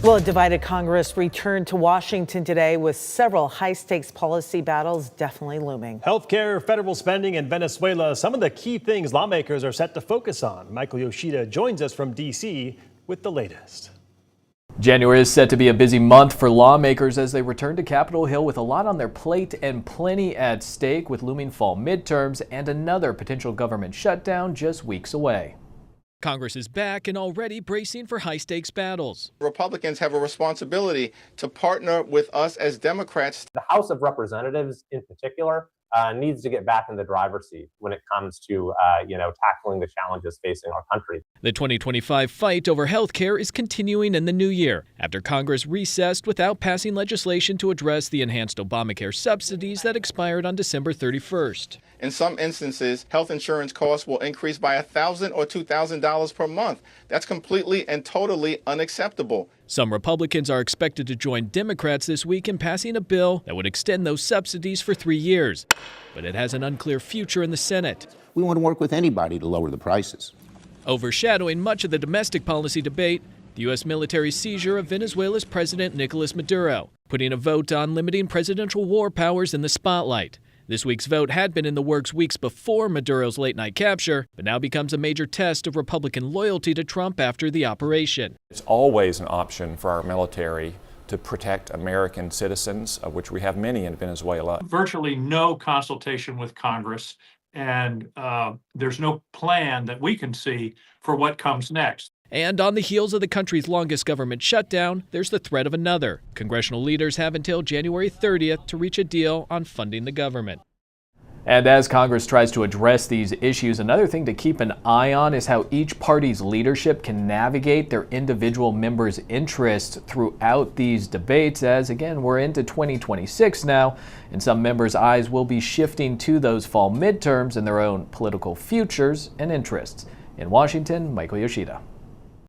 Well, a divided Congress returned to Washington today with several high-stakes policy battles definitely looming. Healthcare, federal spending, and Venezuela, some of the key things lawmakers are set to focus on. Michael Yoshida joins us from D.C. with the latest. January is set to be a busy month for lawmakers as they return to Capitol Hill with a lot on their plate and plenty at stake, with looming fall midterms and another potential government shutdown just weeks away. Congress is back and already bracing for high-stakes battles. Republicans have a responsibility to partner with us as Democrats. The House of Representatives in particular needs to get back in the driver's seat when it comes to tackling the challenges facing our country. The 2025 fight over health care is continuing in the new year after Congress recessed without passing legislation to address the enhanced Obamacare subsidies that expired on December 31st. In some instances, health insurance costs will increase by $1,000 or $2,000 per month. That's completely and totally unacceptable. Some Republicans are expected to join Democrats this week in passing a bill that would extend those subsidies for 3 years. But it has an unclear future in the Senate. We want to work with anybody to lower the prices. Overshadowing much of the domestic policy debate, the U.S. military seizure of Venezuela's President Nicolas Maduro, putting a vote on limiting presidential war powers in the spotlight. This week's vote had been in the works weeks before Maduro's late-night capture, but now becomes a major test of Republican loyalty to Trump after the operation. It's always an option for our military to protect American citizens, of which we have many in Venezuela. Virtually no consultation with Congress, and there's no plan that we can see for what comes next. And on the heels of the country's longest government shutdown, there's the threat of another. Congressional leaders have until January 30th to reach a deal on funding the government. And as Congress tries to address these issues, another thing to keep an eye on is how each party's leadership can navigate their individual members' interests throughout these debates, as again, we're into 2026 now, and some members' eyes will be shifting to those fall midterms and their own political futures and interests. In Washington, Michael Yoshida.